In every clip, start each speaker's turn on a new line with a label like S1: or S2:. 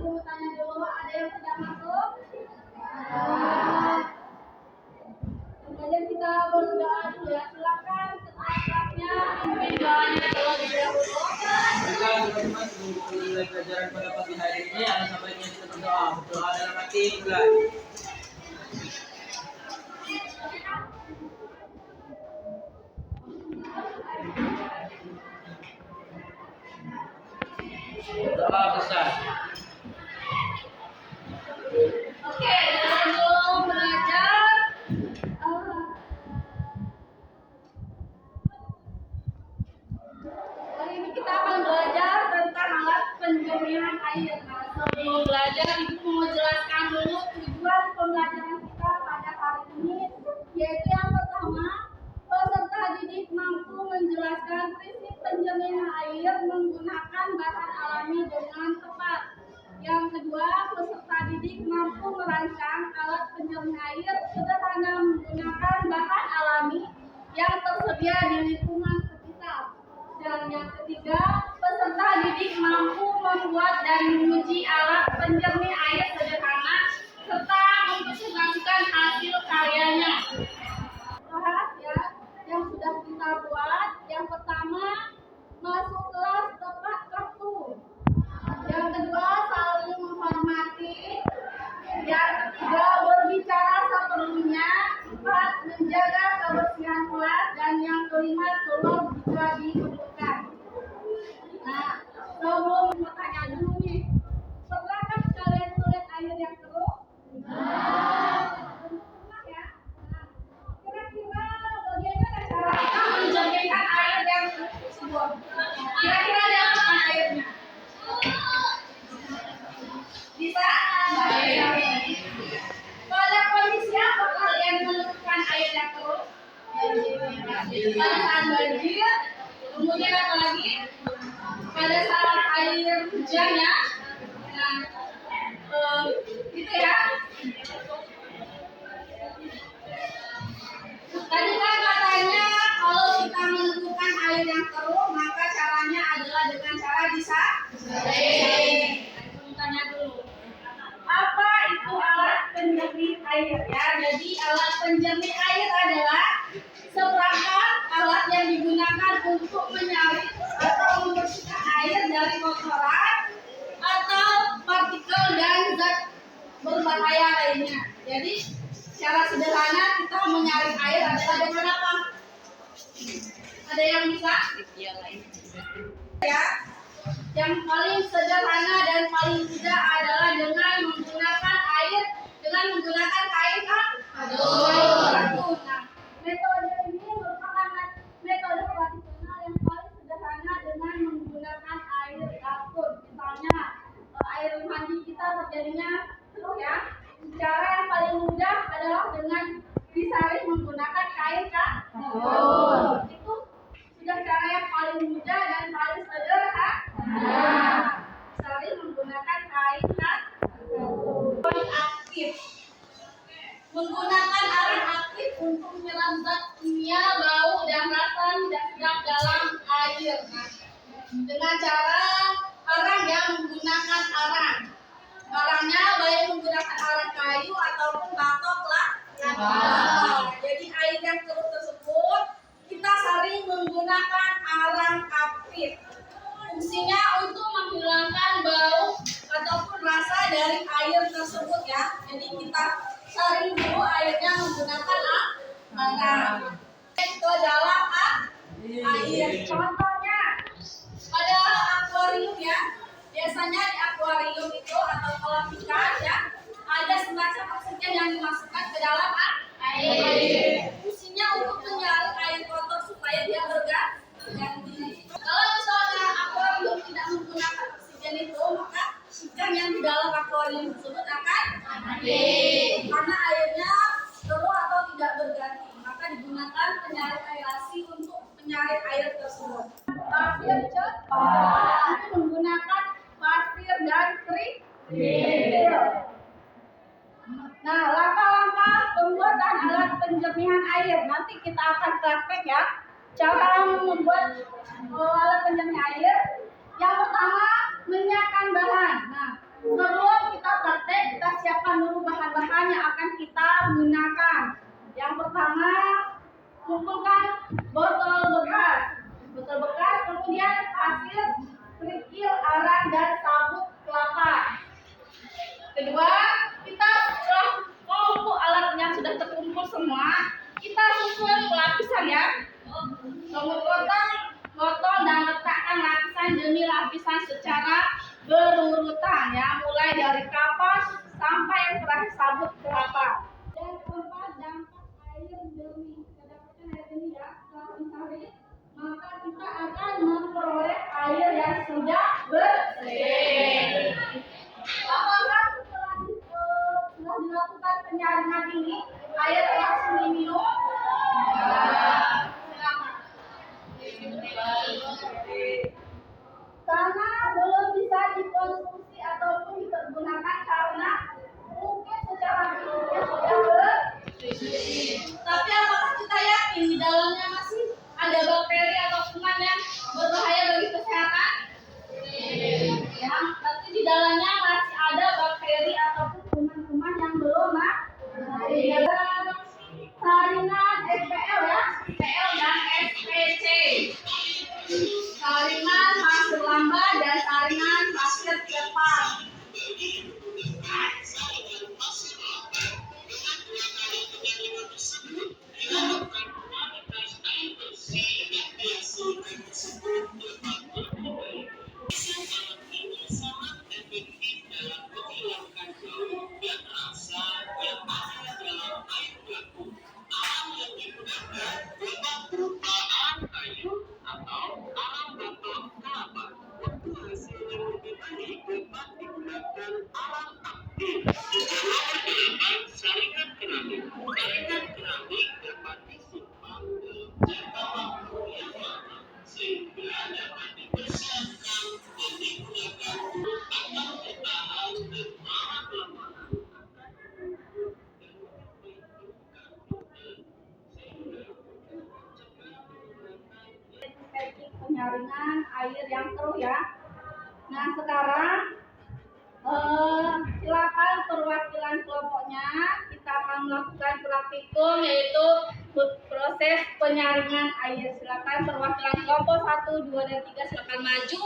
S1: Ibu tanya dulu, ada yang tidak masuk? Ada. Kemudian kita berdoa dulu ya. Silakan setelah-setelahnya pimpin doanya terlebih dahulu.
S2: Teman-teman, sebelum mulai pelajaran pada pagi hari ini, ada sampainya kita berdoa. Berdoa dalam hati mulai. Doa besar.
S1: Oke, sebelum belajar, hari ini kita akan belajar tentang alat penjernihan air. Nah, sebelum belajar, Ibu mau jelaskan dulu tujuan pembelajaran kita pada hari ini, yaitu yang pertama, peserta didik mampu menjelaskan prinsip penjernihan air menggunakan bahan alami dengan tepat. Yang kedua, peserta didik mampu merancang alat penjernih air sederhana menggunakan bahan alami yang tersedia di lingkungan sekitar. Dan yang ketiga, peserta didik mampu membuat dan menguji alat penjernih air sederhana serta mempresentasikan hasil karyanya. Bahas ya, yang sudah kita buat. Yang pertama, masuk kelas tepat waktu. Yang kedua, saling menghormati. Yang ketiga, berbicara seperlunya. Empat, menjaga kebersihan kelas. Dan yang kelima, keluar jika diperlukan. Nah, sebelum bertanya dulu nih, pernahkah kalian melihat air yang keruh? Pernah ya? Nah, kira-kira bagaimana cara kita menjernihkan air yang tersebut? Kira-kira diapakan airnya? Bisa? Pada kondisi apa kalian menemukan air yang keruh? Pada saat banjir. Kemudian apa lagi? Pada saat air hujan ya. Nah, gitu ya. Tadi kan katanya kalau kita menemukan air yang keruh, maka caranya adalah dengan cara disaring. Tanya dulu. Apa itu alat penjernih air ya? Jadi alat penjernih air adalah seperangkat alat yang digunakan untuk menyaring atau membersihkan air dari kotoran atau partikel dan zat berbahaya lainnya. Jadi cara sederhana kita menyaring air adalah dengan apa? Ada yang bisa? Ya. Yang paling sederhana dan paling mudah adalah dengan menggunakan air dengan menggunakan kain sabun. Nah, metode ini merupakan metode tradisional yang paling sederhana dengan menggunakan air sabun. Misalnya air mandi kita terjadinya keruh ya. Cara yang paling mudah adalah dengan disaring menggunakan kain sabun. Itu sudah cara yang paling mudah dan paling sederhana. Saling menggunakan kain sabun. Aktif. Menggunakan arang aktif untuk menyerap zat kimia, bau, dan rasa tidak sedap dalam air. Nah, dengan cara arang yang menggunakan arang. Arangnya baik menggunakan arang kayu ataupun batok lah. Jadi air yang keruh tersebut kita saring menggunakan arang aktif. Fungsinya untuk menghilangkan bau ataupun rasa dari air tersebut ya. Jadi kita saring dulu airnya menggunakan arang. Ke dalam air. Contohnya pada akuarium ya. Biasanya di akuarium itu atau kolam ikan ya, ada semacam oksigen yang dimasukkan ke dalam air. Fungsinya untuk menyaring air kotor supaya dia berganti. Kalau misalnya akuarium tidak menggunakan oksigen itu, maka ikan yang di dalam akuarium tersebut akan mati. Karena airnya keruh atau tidak berganti, maka digunakan penyaring aerasi untuk menyaring air tersebut. Pasir cepat menggunakan pasir dan kerikil. Nah, langkah-langkah pembuatan alat penjernihan air nanti kita akan praktek ya. Cara membuat alat penjernih air. Yang pertama, menyiapkan bahan. Nah, sebelum gunakan. Yang pertama, kumpulkan botol bekas, kemudian pasir, kerikil, arang, dan sabut kelapa. Kedua, kita setelah mengumpul alat yang sudah terkumpul semua, kita susun lapisan ya. Potong dan letakkan lapisan demi lapisan secara berurutan ya, mulai dari kapas sampai yang terakhir sabut kelapa. Dan keempat, dampak air jernih. Kedapatan air jernih ya, setelah mencari, maka kita akan memperoleh air yang sudah bersih. Apakah setelah dilakukan penyaringan ini, air langsung diminum? Karena belum bisa dikonsumsi ataupun dipergunakan karena mungkin secara fisiknya sudah bersih. Tapi apakah kita yakin di dalamnya masih ada bakteri atau kuman yang berbahaya bagi kesehatan? Ya, tapi di dalamnya masih ada bakteri ataupun kuman-kuman yang belum mati. Saringan SPL ya, SPL dan SPC. Saringan pasir lamba dan saringan pasir cepat. Penyaringan air yang keruh ya. Nah sekarang silakan perwakilan kelompoknya, kita akan melakukan praktikum yaitu proses penyaringan air. Silakan perwakilan kelompok 1, 2, dan 3 silakan maju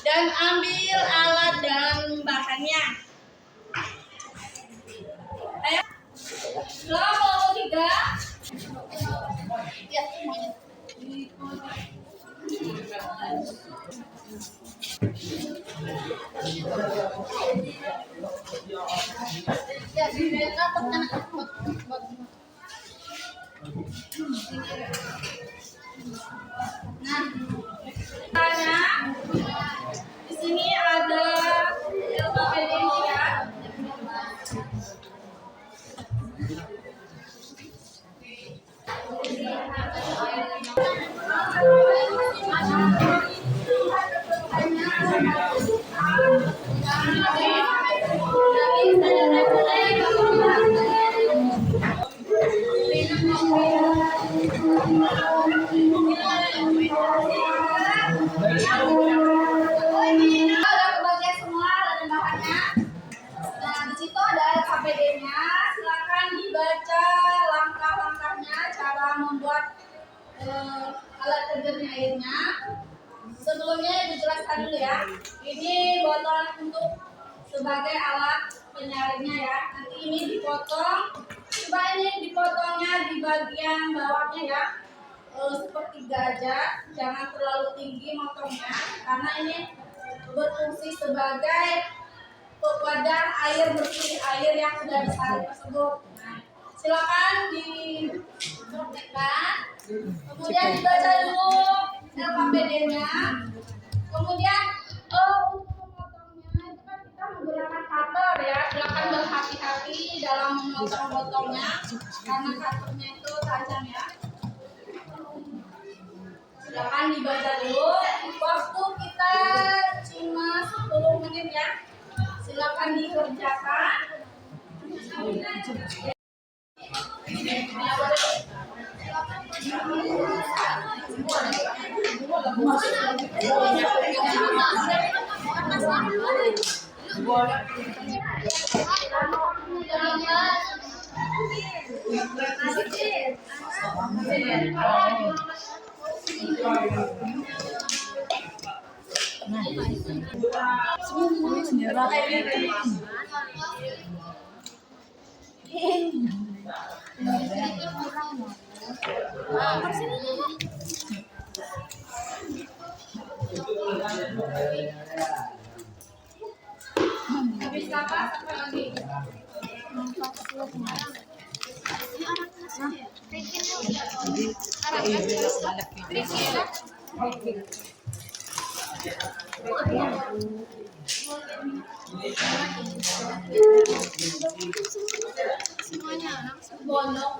S1: dan ambil alat dan bahannya. Ayo. Kelompok 3. Ya semuanya. Ya, mereka tekan nah, di sini ada LKPD ya. KPD-nya, silakan dibaca langkah-langkahnya, cara membuat alat terjunnya airnya. Sebelumnya dijelaskan dulu ya. Ini botol untuk sebagai alat penyaringnya ya. Nanti ini dipotong. Coba ini dipotongnya di bagian bawahnya ya. Sepertiga aja, jangan terlalu tinggi motongnya karena ini berfungsi sebagai wadah air bersih, air yang sudah disaring tersebut. Nah, silakan dipraktekkan, kemudian dibaca dulu LKPD-nya, kemudian untuk memotongnya itu kan kita menggunakan cutter ya, silakan berhati-hati dalam memotong botolnya karena cutternya itu tajam ya. Silakan dibaca dulu, waktu kita cuma 10 menit ya. Silakan dikerjakan. Habis apa? Sampai lagi. Bondok.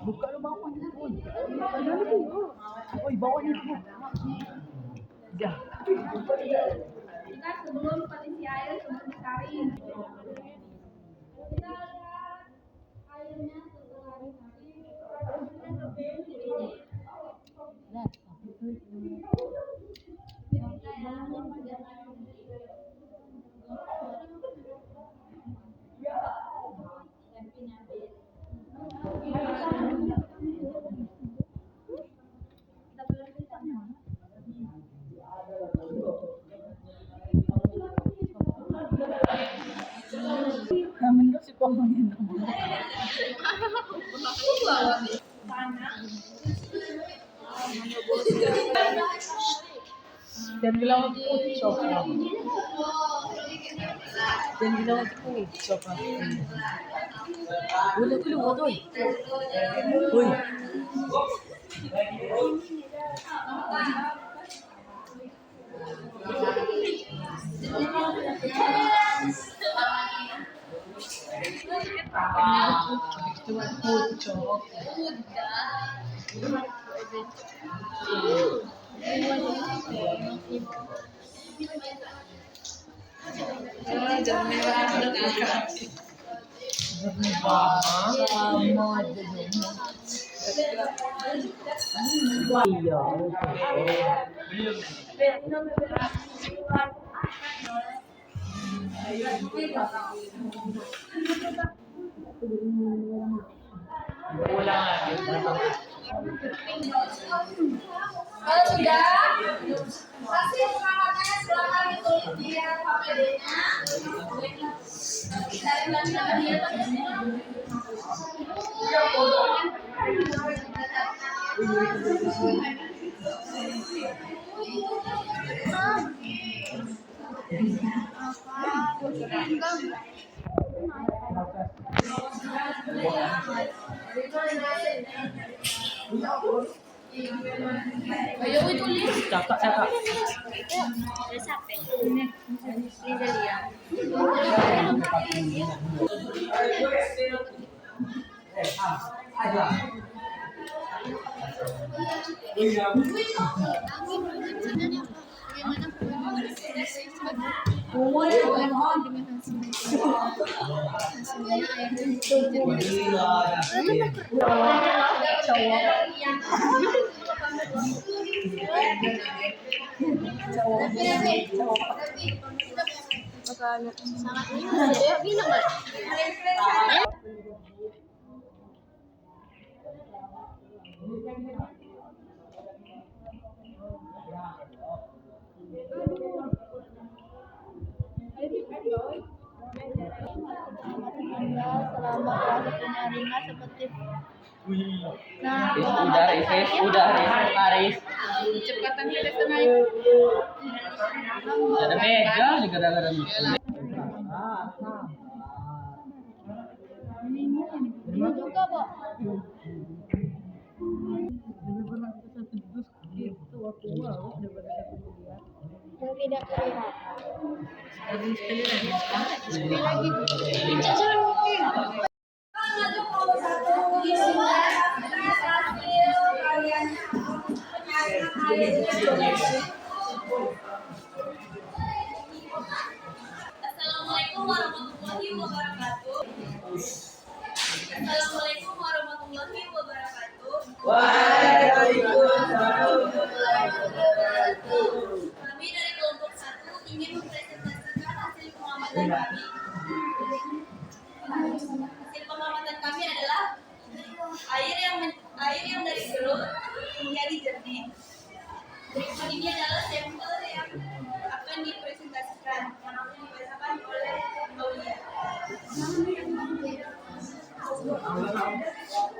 S3: Buka lu bawah ni pun. Oi, bawah ni pun. Dah.
S1: Kita sebelum kondisi air sebelum disaring. Kita lihat airnya setelah
S3: Menurut si pemain. Dan bilang aku ucap. Dan bilang aku ucap. Boleh keluar tu. Oi. Itu ucap.
S1: Kalau sudah, pasti pengawasannya silakan ditulis di HPD-nya. Dari nama dia Ayo tulis.
S2: Cakap.
S1: telinga seperti
S2: Wih.
S1: nah
S2: Udah, Aris.
S3: Kecepatan kita naik.
S2: Ada beda nih kadang-kadang.
S1: ini juga Pak.
S3: Itu waktu wow, udah pada satu miliar.
S1: Yang tidak terlihat.
S3: Sekali lagi.
S1: Sekali lagi. Assalamualaikum warahmatullahi wabarakatuh. Assalamualaikum warahmatullahi wabarakatuh.
S2: Waalaikumsalam.
S1: Kami dari kelompok 1 ingin mempresentasikan hasil pengamatan kami. Hasil pengamatan kami adalah air yang dari belut menjadi jernih. Berikut ini adalah sampel yang akan dipresentasikan yang akan dibacakan oleh Aulia.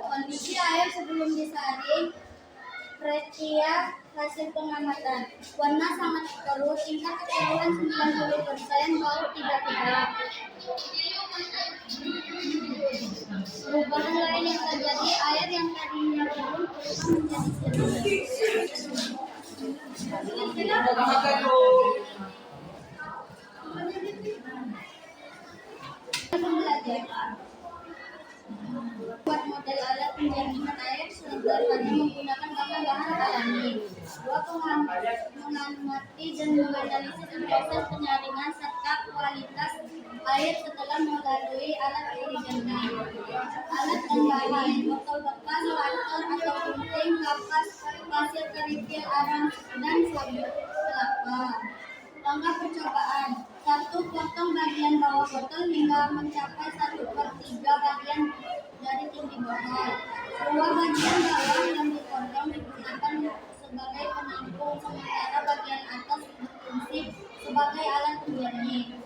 S1: Kondisi air sebelum disaring. Kriteria hasil pengamatan. Warna sangat keruh, tingkat kekeruhan 90%, bau tidak. Perubahan lain yang terjadi, air yang tadinya keruh berubah menjadi buat model alat penjaminan air sederhana menggunakan bahan-bahan alami. 2. Mengamati dan menganalisis proses penyaringan serta kualitas air setelah melalui alat irigasi. Alat dan bahan: botol bekas, water atau gunting, kapas, pasir kerikil, arang, dan sabut kelapa. Langkah percobaan: 1. Potong bagian bawah botol hingga mencapai 1/3 bagian dari tinggi botol. 2. Bagian bawah yang dipotong digunakan sebagai penampung, sementara bagian atas berfungsi sebagai alat penjernih.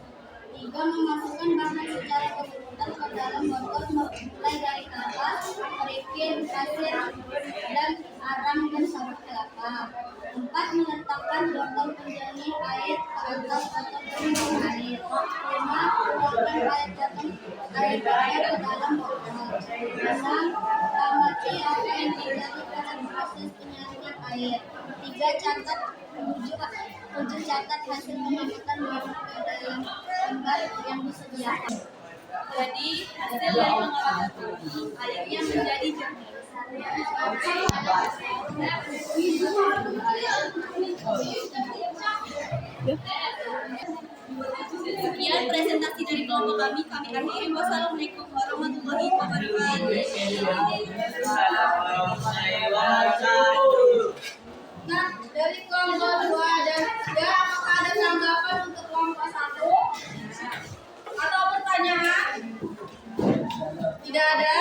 S1: 3. Memasukkan bahan secara berurutan ke dalam botol mulai dari kapas, kerikil, pasir, dan arang dan sabut kelapa. 4. Meletakkan botol penjernih air ke atas botol penyemprot air. 5. Keluarkan air bakar ke dalam botol. 6. Amati apa yang terjadi pada proses penyaringan air. 3. Catat hasil pengamatan ke dalam lembar yang disediakan. Jadi hasil dari pengamatan kami, airnya menjadi jernih. Sekian presentasi dari kelompok kami akhiri. Wassalamualaikum warahmatullahi wabarakatuh. Nah, dari kelompok 2 dan 3, apakah ada tanggapan untuk kelompok 1? Atau pertanyaan? Tidak ada?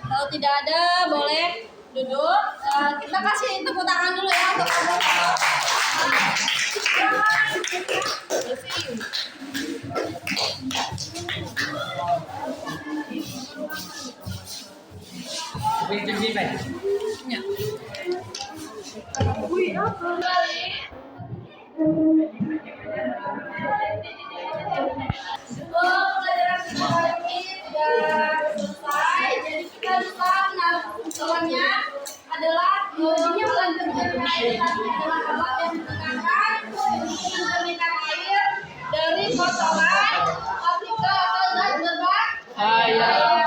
S1: Kalau tidak ada, boleh duduk. Kita kasih tepuk tangan dulu ya untuk kelompok. Pelajaran kita hari ini sudah selesai. Jadi kita bisa menaruh adalah ini bukan penjernih air, tapi adalah alat yang digunakan untuk menjernihkan air dari kotoran, partikel atau zat berbahaya.